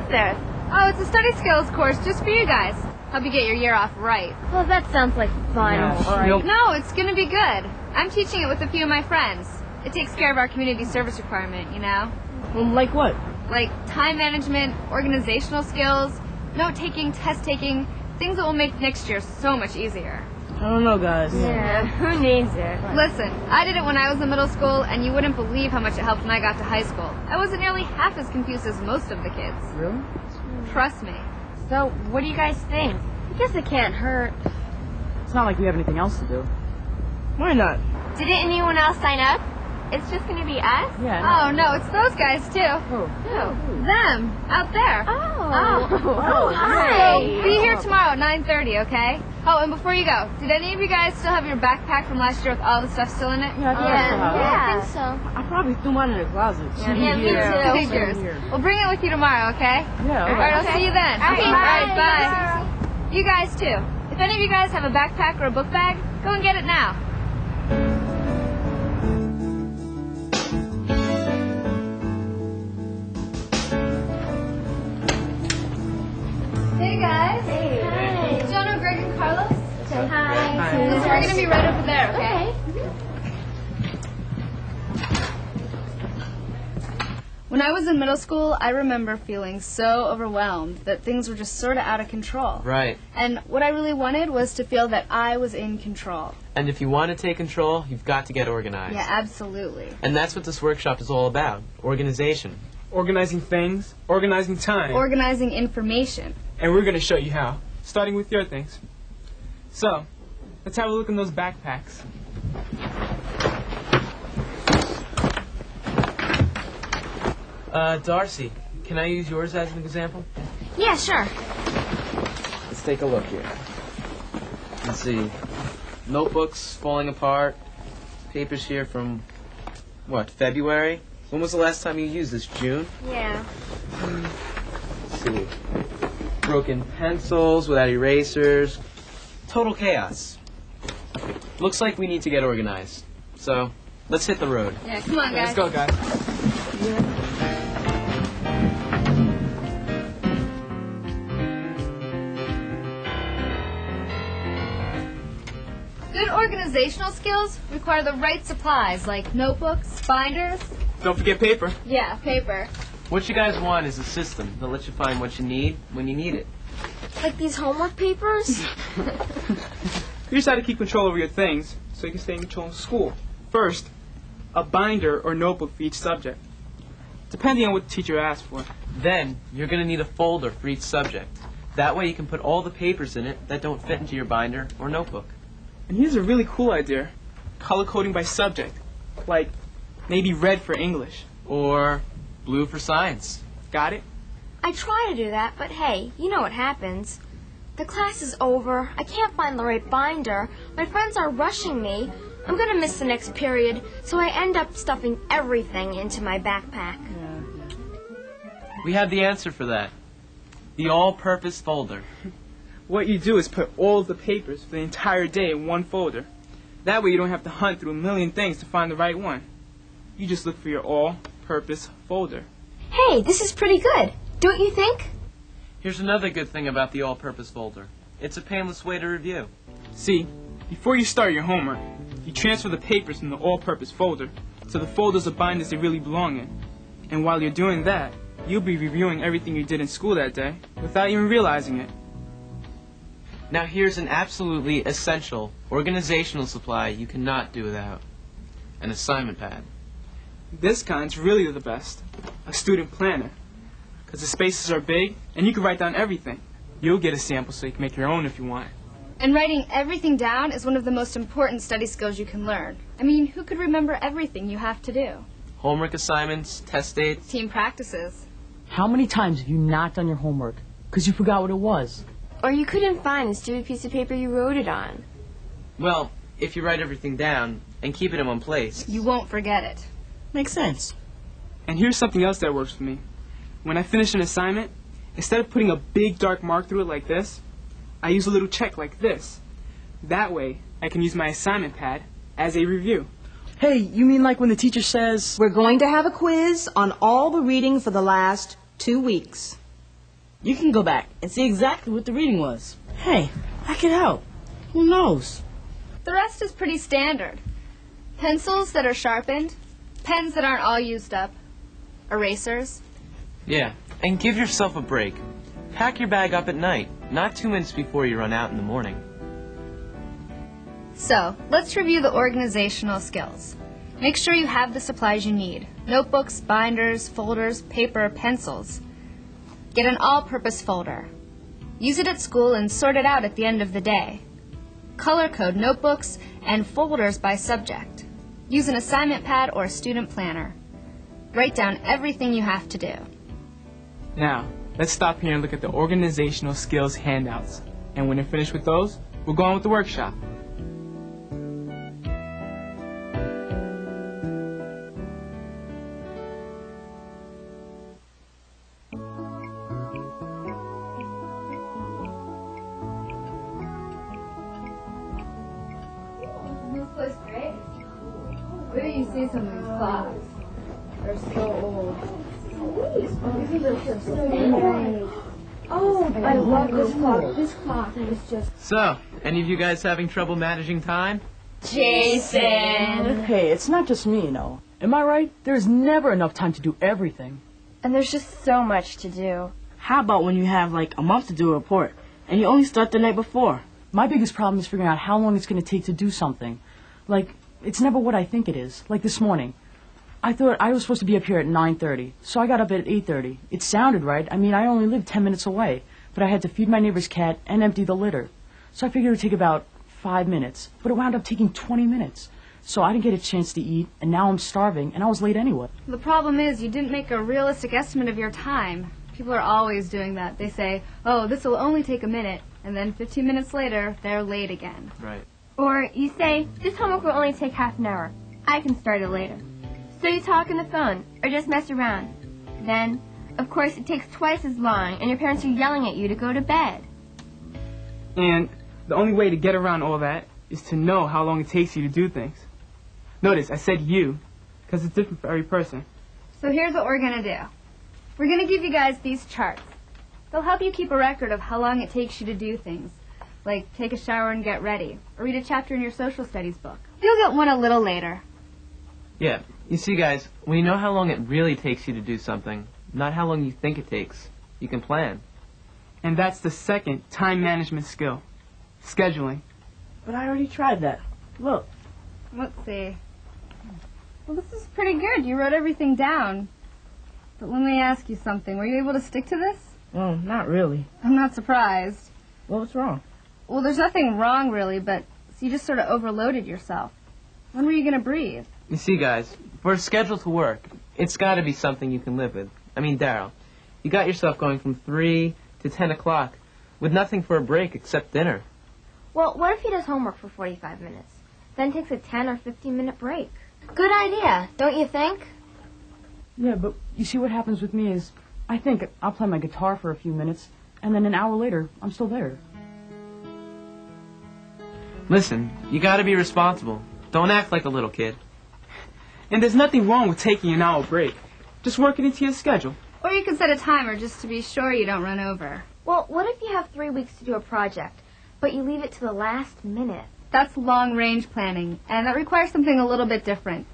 this? Oh, it's a study skills course just for you guys. Help you get your year off right. Well, that sounds like fun. Yeah, No, it's gonna be good. I'm teaching it with a few of my friends. It takes care of our community service requirement, you know? Like what? Like time management, organizational skills, note-taking, test-taking, things that will make next year so much easier. I don't know, guys. Yeah, who needs it? Listen, I did it when I was in middle school, and you wouldn't believe how much it helped when I got to high school. I wasn't nearly half as confused as most of the kids. Really? Trust me. So, what do you guys think? I guess it can't hurt. It's not like we have anything else to do. Why not? Did anyone else sign up? It's just going to be us? Yeah. Oh, no, it's those guys, too. Oh. Them, out there. Oh, hi. So, be here tomorrow at 9:30, okay? Oh, and before you go, did any of you guys still have your backpack from last year with all the stuff still in it? Yeah, I think so. I probably threw mine in the closet. Yeah, me too. Figures. Well, bring it with you tomorrow, okay? Yeah, All right, I'll see you then. All right, All right, bye. bye. You guys, too. If any of you guys have a backpack or a book bag, go and get it now. Hey, guys. Hey. Hi. Do y'all know Greg and Carlos? Say hi. We're going to be right over there, okay? When I was in middle school, I remember feeling so overwhelmed that things were just sort of out of control. Right. And what I really wanted was to feel that I was in control. And if you want to take control, you've got to get organized. Yeah, absolutely. And that's what this workshop is all about. Organization. Organizing things, organizing time. Organizing information. And we're going to show you how, starting with your things. So, let's have a look in those backpacks. Darcy, can I use yours as an example? Yeah, sure. Let's take a look here. Let's see. Notebooks falling apart. Papers here from, what, February? When was the last time you used this? June? Yeah. Let's see. Broken pencils without erasers. Total chaos. Looks like we need to get organized. So, let's hit the road. Yeah, come on, guys. Let's go, guys. Good organizational skills require the right supplies, like notebooks, binders. Don't forget paper. Yeah, paper. What you guys want is a system that lets you find what you need when you need it. Like these homework papers? Here's how to keep control over your things so you can stay in control in school. First, a binder or notebook for each subject, depending on what the teacher asks for. Then, you're going to need a folder for each subject. That way you can put all the papers in it that don't fit into your binder or notebook. And here's a really cool idea. Color coding by subject. Like, maybe red for English. Or blue for science. Got it? I try to do that, but hey, you know what happens. The class is over, I can't find the right binder, my friends are rushing me, I'm gonna miss the next period, so I end up stuffing everything into my backpack. We have the answer for that. The all-purpose folder. What you do is put all of the papers for the entire day in one folder. That way you don't have to hunt through a million things to find the right one. You just look for your all-purpose folder. Hey, this is pretty good, don't you think? Here's another good thing about the all-purpose folder. It's a painless way to review. See, before you start your homework, you transfer the papers from the all-purpose folder to the folders or binders they really belong in. And while you're doing that, you'll be reviewing everything you did in school that day without even realizing it. Now here's an absolutely essential organizational supply you cannot do without. An assignment pad. This kind's really the best. A student planner. Because the spaces are big and you can write down everything. You'll get a sample so you can make your own if you want. And writing everything down is one of the most important study skills you can learn. I mean, who could remember everything you have to do? Homework assignments, test dates. Team practices. How many times have you not done your homework because you forgot what it was? Or you couldn't find the stupid piece of paper you wrote it on. Well, if you write everything down and keep it in one place. You won't forget it. Makes sense. And here's something else that works for me. When I finish an assignment, instead of putting a big dark mark through it like this, I use a little check like this. That way, I can use my assignment pad as a review. Hey, you mean like when the teacher says, We're going to have a quiz on all the reading for the last 2 weeks. You can go back and see exactly what the reading was. Hey, I can help. Who knows? The rest is pretty standard. Pencils that are sharpened, pens that aren't all used up, erasers. Yeah, and give yourself a break. Pack your bag up at night, not 2 minutes before you run out in the morning. So, let's review the organizational skills. Make sure you have the supplies you need. Notebooks, binders, folders, paper, pencils. Get an all-purpose folder. Use it at school and sort it out at the end of the day. Color code notebooks and folders by subject. Use an assignment pad or a student planner. Write down everything you have to do. Now, let's stop here and look at the organizational skills handouts. And when you're finished with those, we'll go on with the workshop. This place great. Where do you see some of these clocks? They're so old. Oh, I love this clock. This clock is just... So, any of you guys having trouble managing time? Jason! Hey, it's not just me, you know. Am I right? There's never enough time to do everything. And there's just so much to do. How about when you have like a month to do a report and you only start the night before? My biggest problem is figuring out how long it's going to take to do something. Like, it's never what I think it is. Like this morning. I thought I was supposed to be up here at 9:30, so I got up at 8:30. It sounded right. I mean, I only lived 10 minutes away, but I had to feed my neighbor's cat and empty the litter. So I figured it would take about 5 minutes, but it wound up taking 20 minutes. So I didn't get a chance to eat, and now I'm starving, and I was late anyway. The problem is you didn't make a realistic estimate of your time. People are always doing that. They say, oh, this will only take a minute, and then 15 minutes later, they're late again. Right. Or you say, this homework will only take half an hour. I can start it later. So you talk on the phone, or just mess around. Then, of course, it takes twice as long, and your parents are yelling at you to go to bed. And the only way to get around all that is to know how long it takes you to do things. Notice, I said you, because it's different for every person. So here's what we're going to do. We're going to give you guys these charts. They'll help you keep a record of how long it takes you to do things, like take a shower and get ready, or read a chapter in your social studies book. You'll get one a little later. Yeah, you see guys, when you know how long it really takes you to do something, not how long you think it takes, you can plan. And that's the second time management skill, scheduling. But I already tried that. Look. Let's see. Well, this is pretty good. You wrote everything down. But let me ask you something. Were you able to stick to this? Well, not really. I'm not surprised. Well, what's wrong? Well, there's nothing wrong, really, but you just sort of overloaded yourself. When were you going to breathe? You see guys, for a schedule to work, it's got to be something you can live with. I mean, Daryl, you got yourself going from 3 to 10 o'clock with nothing for a break except dinner. Well, what if he does homework for 45 minutes, then takes a 10 or 15-minute break? Good idea, don't you think? Yeah, but you see what happens with me is, I think I'll play my guitar for a few minutes, and then an hour later, I'm still there. Listen, you got to be responsible. Don't act like a little kid. And there's nothing wrong with taking an hour break. Just work it into your schedule. Or you can set a timer just to be sure you don't run over. Well, what if you have 3 weeks to do a project, but you leave it to the last minute? That's long-range planning, and that requires something a little bit different.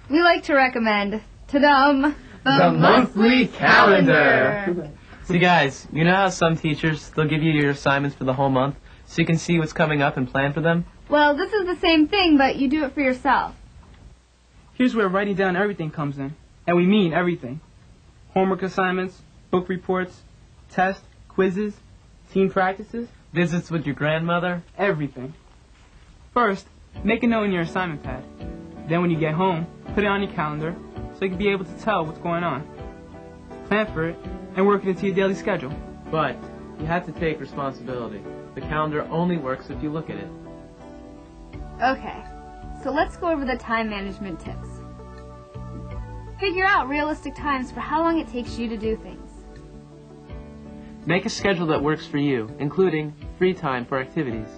We like to recommend, ta-dum, The monthly calendar. See guys, you know how some teachers, they'll give you your assignments for the whole month so you can see what's coming up and plan for them? Well, this is the same thing, but you do it for yourself. Here's where writing down everything comes in. And we mean everything. Homework assignments, book reports, tests, quizzes, team practices, Visits with your grandmother? everything. First, make a note in your assignment pad. Then when you get home, put it on your calendar so you can be able to tell what's going on. Plan for it and work it into your daily schedule. But you have to take responsibility. The calendar only works if you look at it. Okay, so let's go over the time management tips. Figure out realistic times for how long it takes you to do things. Make a schedule that works for you, including free time for activities.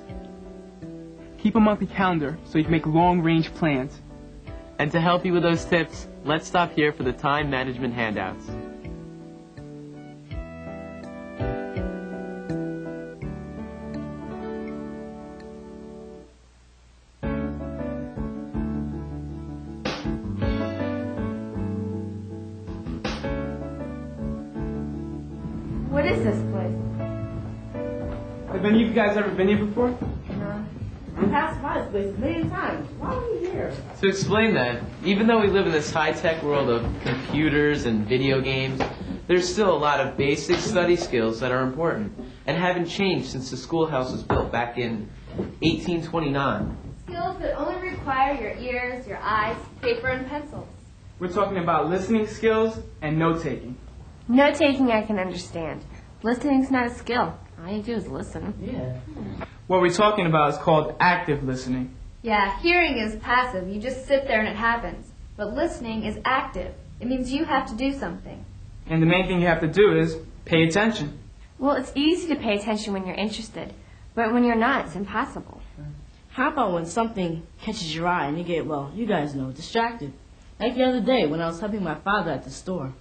Keep a monthly calendar so you can make long-range plans. And to help you with those tips, let's stop here for the time management handouts. is this place? Have any of you guys ever been here before? I passed by this place a million times. Why are we here? To explain that, even though we live in this high-tech world of computers and video games, there's still a lot of basic study skills that are important and haven't changed since the schoolhouse was built back in 1829. Skills that only require your ears, your eyes, paper, and pencils. We're talking about listening skills and note-taking. Note taking I can understand. Listening's not a skill. All you do is listen. Yeah. What we're talking about is called active listening. Yeah, hearing is passive. You just sit there and it happens. But listening is active. It means you have to do something. And the main thing you have to do is pay attention. Well, it's easy to pay attention when you're interested, but when you're not, it's impossible. How about when something catches your eye and you get, well, you guys know, distracted? Like the other day when I was helping my father at the store.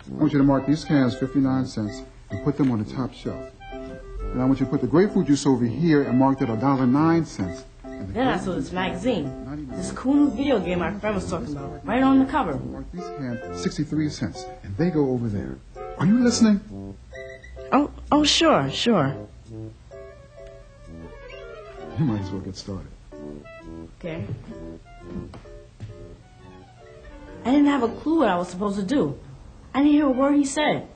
I want you to mark these cans 59 cents and put them on the top shelf. And I want you to put the grapefruit juice over here and mark that $1.09. Then I saw this magazine, this cool new video game my friend was talking about, right on the cover. Mark these cans 63 cents, and they go over there. Are you listening? Oh, sure. You might as well get started. Okay. I didn't have a clue what I was supposed to do. I didn't hear a word he said.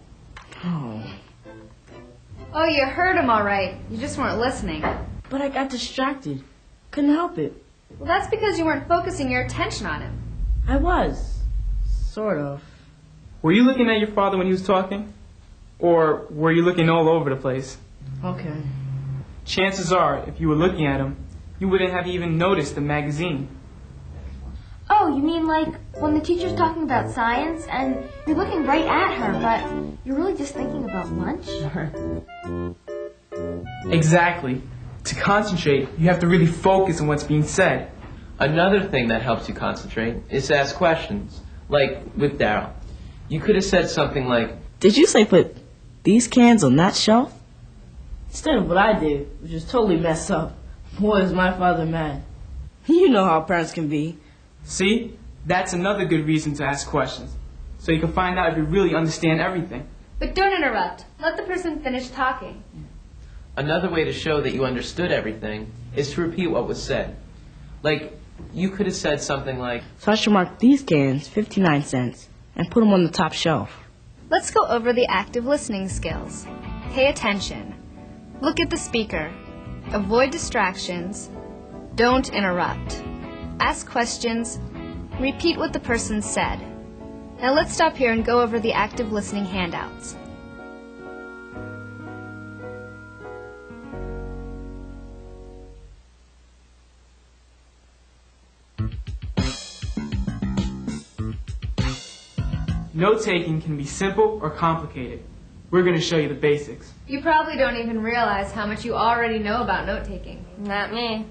Oh, you heard him all right. You just weren't listening. But I got distracted. Couldn't help it. Well, that's because you weren't focusing your attention on him. I was. Sort of. Were you looking at your father when he was talking? Or were you looking all over the place? Okay. Chances are, if you were looking at him, you wouldn't have even noticed the magazine. Oh, you mean like when the teacher's talking about science and you're looking right at her, but you're really just thinking about lunch? Exactly. To concentrate, you have to really focus on what's being said. Another thing that helps you concentrate is to ask questions, like with Daryl. You could have said something like, Did you say put these cans on that shelf? Instead of what I did, which was totally messed up. Boy, is my father mad. You know how parents can be. See? That's another good reason to ask questions, so you can find out if you really understand everything. But don't interrupt. Let the person finish talking. another way to show that you understood everything is to repeat what was said. Like, you could have said something like, So I should mark these cans 59 cents and put them on the top shelf. Let's go over the active listening skills. Pay attention. Look at the speaker. Avoid distractions. Don't interrupt. Ask questions. Repeat what the person said. Now let's stop here and go over the active listening handouts. Note-taking can be simple or complicated. We're going to show you the basics. You probably don't even realize how much you already know about note-taking. Not me.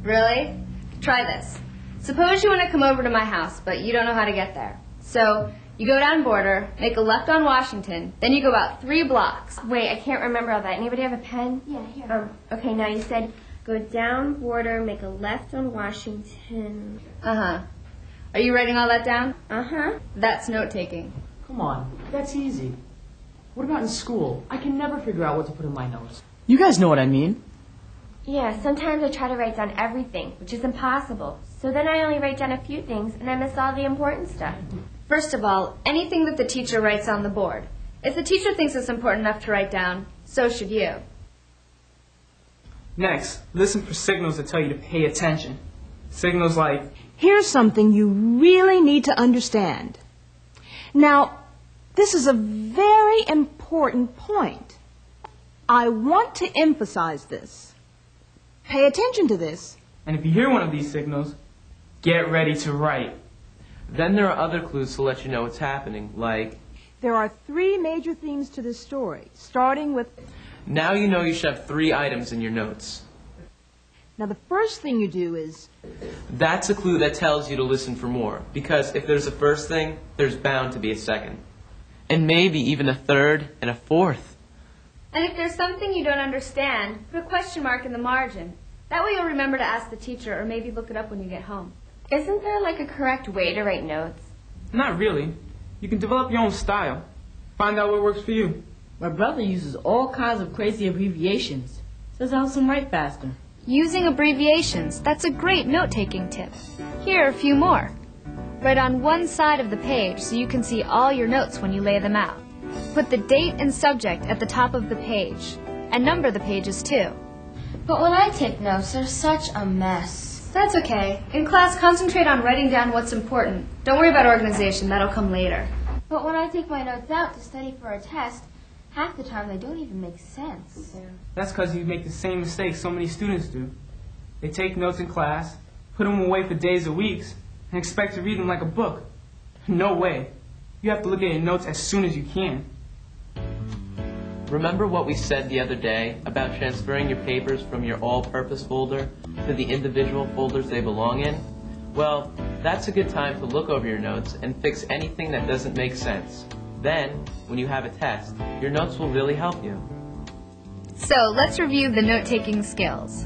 Really? Try this. Suppose you want to come over to my house, but you don't know how to get there. So, you go down Border, make a left on Washington, then you go about 3 blocks. Wait, I can't remember all that. Anybody have a pen? Yeah, here. Okay, now you said go down Border, make a left on Washington. Uh-huh. Are you writing all that down? Uh-huh. That's note-taking. Come on, that's easy. What about in school? I can never figure out what to put in my notes. You guys know what I mean. Yeah, sometimes I try to write down everything, which is impossible. So then I only write down a few things, and I miss all the important stuff. First of all, anything that the teacher writes on the board. If the teacher thinks it's important enough to write down, so should you. Next, listen for signals that tell you to pay attention. Signals like, Here's something you really need to understand. Now, this is a very important point. I want to emphasize this. Pay attention to this. and if you hear one of these signals, get ready to write. then there are other clues to let you know what's happening, like, There are 3 major themes to this story, starting with... now you know you should have 3 items in your notes. Now, the first thing you do is... That's a clue that tells you to listen for more, because if there's a first thing, there's bound to be a second. And maybe even a third and a fourth. And if there's something you don't understand, put a question mark in the margin. That way you'll remember to ask the teacher or maybe look it up when you get home. Isn't there like a correct way to write notes? Not really. You can develop your own style. Find out what works for you. My brother uses all kinds of crazy abbreviations. Says helps him write faster. Using abbreviations, that's a great note-taking tip. Here are a few more. Write on one side of the page so you can see all your notes when you lay them out. Put the date and subject at the top of the page, and number the pages too. But when I take notes, they're such a mess. That's okay. In class, concentrate on writing down what's important. Don't worry about organization, that'll come later. But when I take my notes out to study for a test, half the time they don't even make sense. That's because you make the same mistake so many students do. They take notes in class, put them away for days or weeks, and expect to read them like a book. No way. You have to look at your notes as soon as you can. Remember what we said the other day about transferring your papers from your all-purpose folder to the individual folders they belong in? Well, that's a good time to look over your notes and fix anything that doesn't make sense. Then, when you have a test, your notes will really help you. So, let's review the note-taking skills.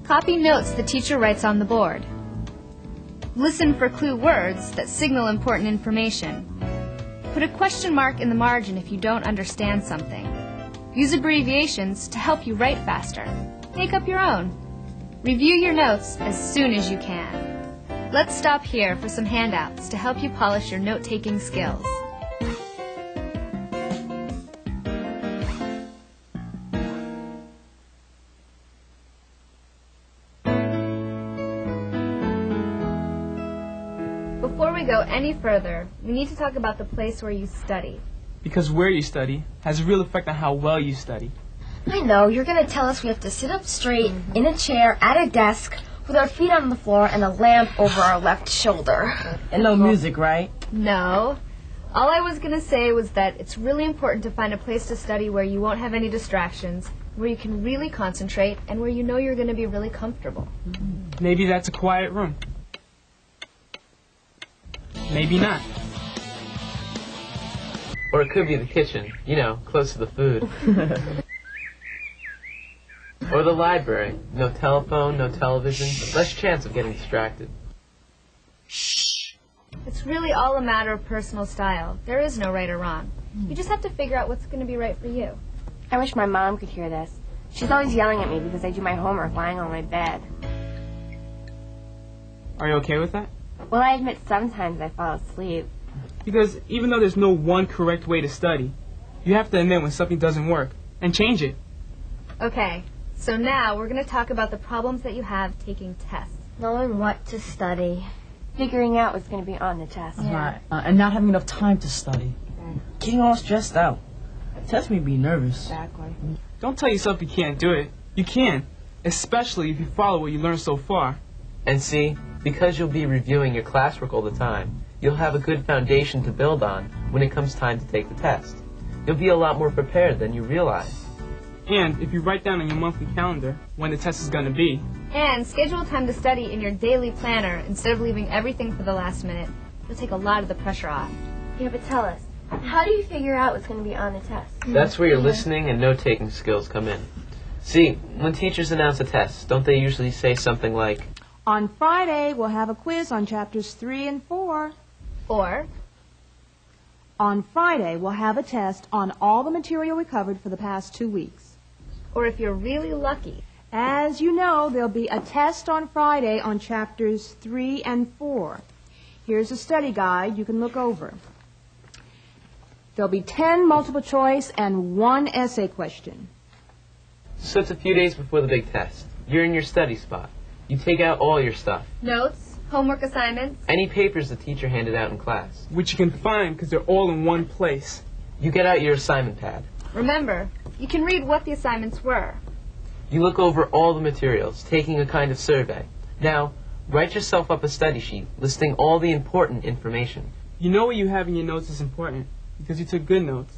Copy notes the teacher writes on the board. Listen for clue words that signal important information. Put a question mark in the margin if you don't understand something. Use abbreviations to help you write faster. Make up your own. Review your notes as soon as you can. Let's stop here for some handouts to help you polish your note-taking skills. Before we go any further, we need to talk about the place where you study. Because where you study has a real effect on how well you study. I know, you're going to tell us we have to sit up straight, in a chair, at a desk, with our feet on the floor and a lamp over our left shoulder. And no music, right? No. All I was going to say was that it's really important to find a place to study where you won't have any distractions, where you can really concentrate, and where you know you're going to be really comfortable. Maybe that's a quiet room. Maybe not. Or it could be the kitchen, you know, close to the food. Or the library. No telephone, no television, less chance of getting distracted. It's really all a matter of personal style. There is no right or wrong. You just have to figure out what's going to be right for you. I wish my mom could hear this. She's always yelling at me because I do my homework lying on my bed. Are you okay with that? Well, I admit sometimes I fall asleep. Because even though there's no one correct way to study, you have to admit when something doesn't work and change it. Okay, so now we're going to talk about the problems that you have taking tests. Knowing what to study. Figuring out what's going to be on the test. Right. And not having enough time to study. Getting all stressed out. Test me be nervous. Exactly. Don't tell yourself you can't do it. You can, especially if you follow what you learned so far. And see, because you'll be reviewing your classwork all the time, you'll have a good foundation to build on when it comes time to take the test. You'll be a lot more prepared than you realize. And if you write down on your monthly calendar when the test is going to be. And schedule time to study in your daily planner instead of leaving everything for the last minute. It'll take a lot of the pressure off. Yeah, but tell us, how do you figure out what's going to be on the test? That's where your listening and note-taking skills come in. See, when teachers announce a test, don't they usually say something like, On Friday, we'll have a quiz on chapters 3 and 4. Or, On Friday, we'll have a test on all the material we covered for the past 2 weeks. or if you're really lucky, As you know, there'll be a test on Friday on chapters 3 and 4. Here's a study guide you can look over. There'll be 10 multiple choice and 1 essay question. so it's a few days before the big test. You're in your study spot. You take out all your stuff. notes, homework assignments. Any papers the teacher handed out in class. Which you can find because they're all in one place. You get out your assignment pad. Remember, you can read what the assignments were. You look over all the materials, taking a kind of survey. Now, write yourself up a study sheet listing all the important information. You know what you have in your notes is important because you took good notes.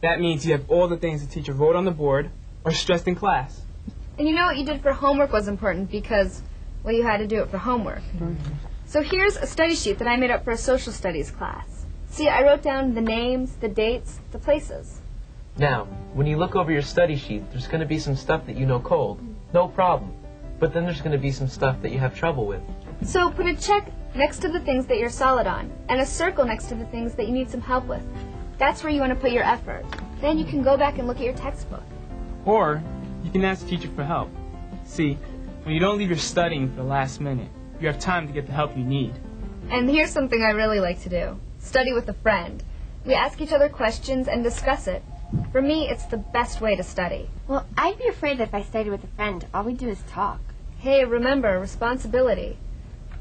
That means you have all the things the teacher wrote on the board or stressed in class. And you know what you did for homework was important because, well, you had to do it for homework. So here's a study sheet that I made up for a social studies class. See, I wrote down the names, the dates, the places. Now, when you look over your study sheet, there's going to be some stuff that you know cold. No problem. But then there's going to be some stuff that you have trouble with. So put a check next to the things that you're solid on, and a circle next to the things that you need some help with. That's where you want to put your effort. Then you can go back and look at your textbook. Or you can ask the teacher for help. See, when you don't leave your studying for the last minute, you have time to get the help you need. And here's something I really like to do. Study with a friend. We ask each other questions and discuss it. For me, it's the best way to study. Well, I'd be afraid that if I studied with a friend, all we do is talk. Hey, remember, responsibility.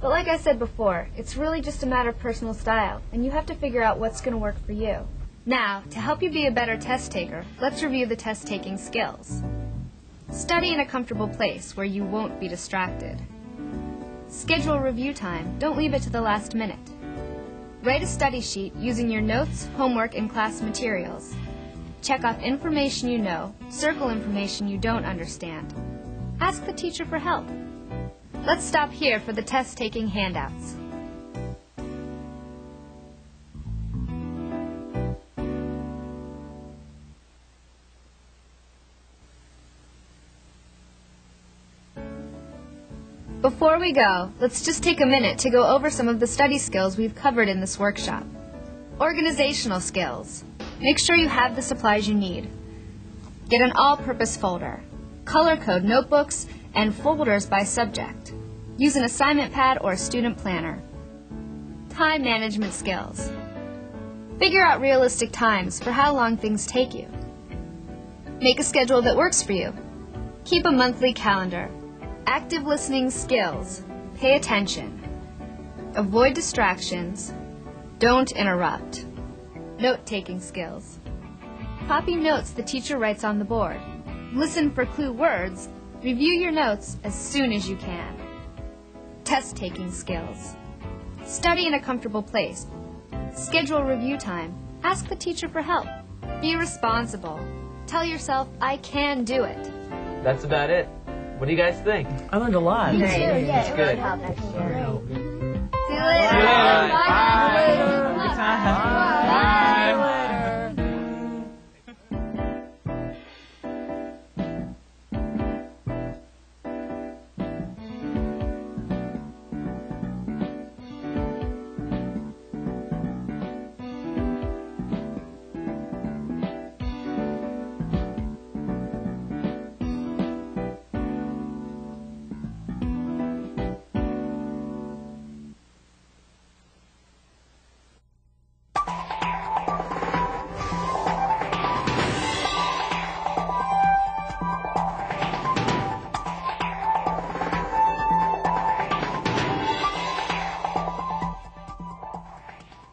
But like I said before, it's really just a matter of personal style, and you have to figure out what's going to work for you. Now, to help you be a better test taker, let's review the test-taking skills. Study in a comfortable place where you won't be distracted. Schedule review time. Don't leave it to the last minute. Write a study sheet using your notes, homework, and class materials. Check off information you know, circle information you don't understand. Ask the teacher for help. Let's stop here for the test-taking handouts. Before we go, let's just take a minute to go over some of the study skills we've covered in this workshop. Organizational skills. Make sure you have the supplies you need. Get an all-purpose folder. Color code notebooks and folders by subject. Use an assignment pad or a student planner. Time management skills. Figure out realistic times for how long things take you. Make a schedule that works for you. Keep a monthly calendar. Active listening skills. Pay attention. Avoid distractions. Don't interrupt. Note-taking skills. Copy notes the teacher writes on the board. Listen for clue words. Review your notes as soon as you can. Test-taking skills. Study in a comfortable place. Schedule review time. Ask the teacher for help. Be responsible. Tell yourself, I can do it. That's about it. What do you guys think? I learned a lot. Me too, yeah, That's it good. really helped. See you later. See you later. Bye. Bye.